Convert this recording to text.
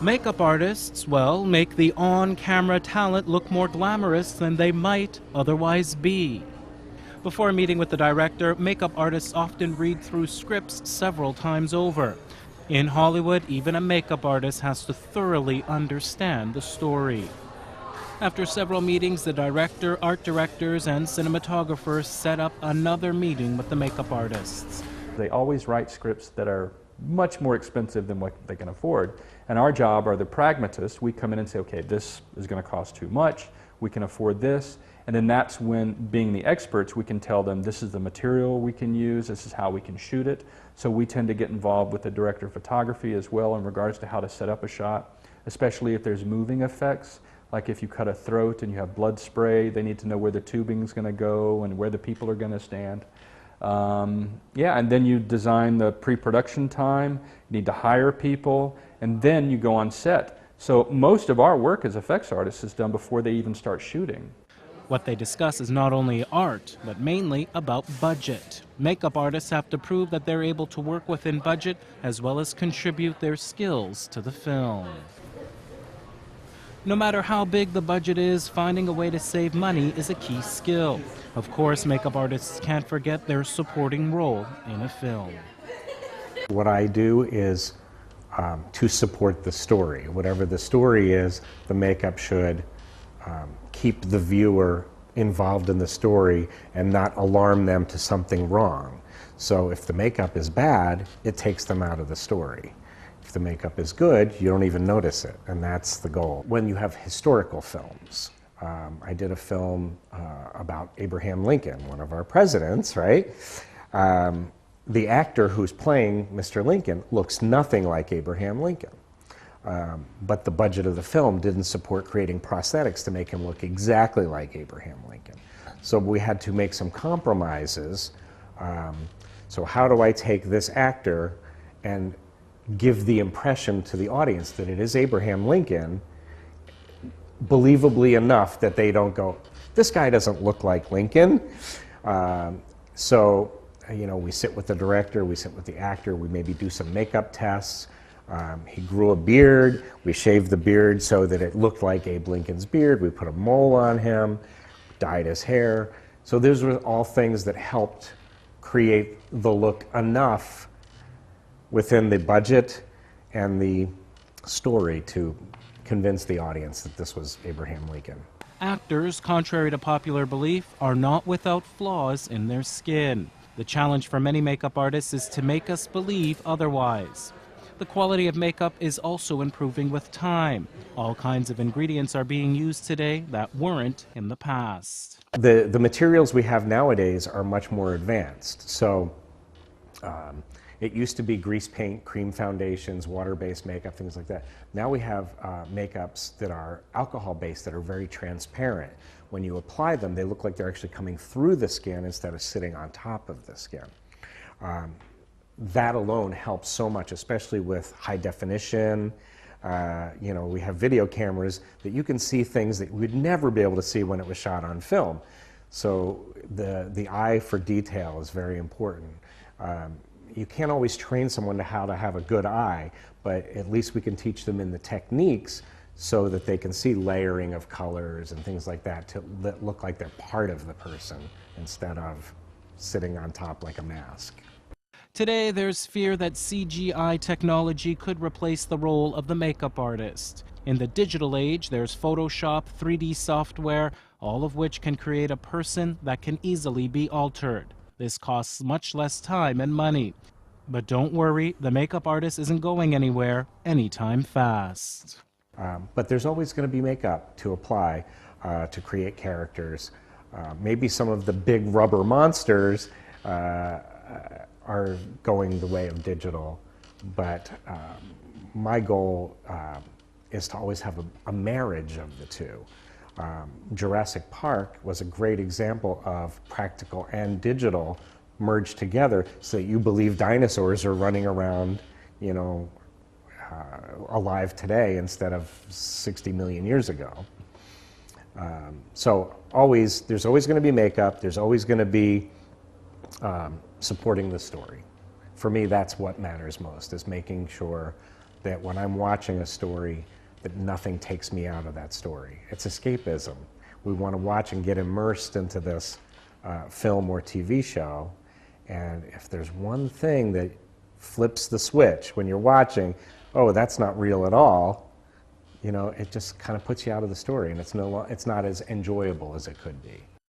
Makeup artists, well, make the on-camera talent look more glamorous than they might otherwise be. Before meeting with the director, makeup artists often read through scripts several times over. In Hollywood, even a makeup artist has to thoroughly understand the story. After several meetings, the director, art directors, and cinematographers set up another meeting with the makeup artists. They always write scripts that are much more expensive than what they can afford. And our job are the pragmatists. We come in and say, okay, this is going to cost too much. We can afford this. And then that's when, being the experts, we can tell them this is the material we can use, this is how we can shoot it. So we tend to get involved with the director of photography as well in regards to how to set up a shot, especially if there's moving effects. Like if you cut a throat and you have blood spray, they need to know where the tubing is going to go and where the people are going to stand. Yeah, and then you design the pre-production time, you need to hire people, and then you go on set. So most of our work as effects artists is done before they even start shooting. What they discuss is not only art, but mainly about budget. Makeup artists have to prove that they're able to work within budget as well as contribute their skills to the film. No matter how big the budget is, finding a way to save money is a key skill. Of course, makeup artists can't forget their supporting role in a film. What I do is to support the story. Whatever the story is, the makeup should keep the viewer involved in the story and not alarm them to something wrong. So if the makeup is bad, it takes them out of the story. If the makeup is good, you don't even notice it, and that's the goal. When you have historical films, I did a film about Abraham Lincoln, one of our presidents, right? The actor who's playing Mr. Lincoln looks nothing like Abraham Lincoln. But the budget of the film didn't support creating prosthetics to make him look exactly like Abraham Lincoln. So we had to make some compromises. So how do I take this actor and give the impression to the audience that it is Abraham Lincoln, believably enough that they don't go, this guy doesn't look like Lincoln. So, you know, we sit with the director, we sit with the actor, we maybe do some makeup tests. He grew a beard, we shaved the beard so that it looked like Abe Lincoln's beard, we put a mole on him, dyed his hair. So those were all things that helped create the look enough within the budget and the story to convince the audience that this was Abraham Lincoln. Actors, contrary to popular belief, are not without flaws in their skin. The challenge for many makeup artists is to make us believe otherwise. The quality of makeup is also improving with time. All kinds of ingredients are being used today that weren't in the past. The materials we have nowadays are much more advanced. So it used to be grease paint, cream foundations, water-based makeup, things like that. Now we have makeups that are alcohol-based that are very transparent. When you apply them, they look like they're actually coming through the skin instead of sitting on top of the skin. That alone helps so much, especially with high definition. You know, we have video cameras that you can see things that we'd never be able to see when it was shot on film. So the eye for detail is very important. You can't always train someone to how to have a good eye, but at least we can teach them in the techniques so that they can see layering of colors and things like that to look like they're part of the person instead of sitting on top like a mask. Today, there's fear that CGI technology could replace the role of the makeup artist. In the digital age, there's Photoshop, 3D software, all of which can create a person that can easily be altered. This costs much less time and money. But don't worry, the makeup artist isn't going anywhere anytime fast. But there's always going to be makeup to apply to create characters. Maybe some of the big rubber monsters are going the way of digital, but my goal is to always have a marriage of the two. Jurassic Park was a great example of practical and digital merged together so that you believe dinosaurs are running around, you know, alive today instead of 60 million years ago. So there's always going to be makeup, there's always going to be supporting the story. For me, that's what matters most, is making sure that when I'm watching a story, that nothing takes me out of that story. It's escapism. We want to watch and get immersed into this film or TV show, and if there's one thing that flips the switch when you're watching, oh, that's not real at all, you know, it just kind of puts you out of the story, and it's not as enjoyable as it could be.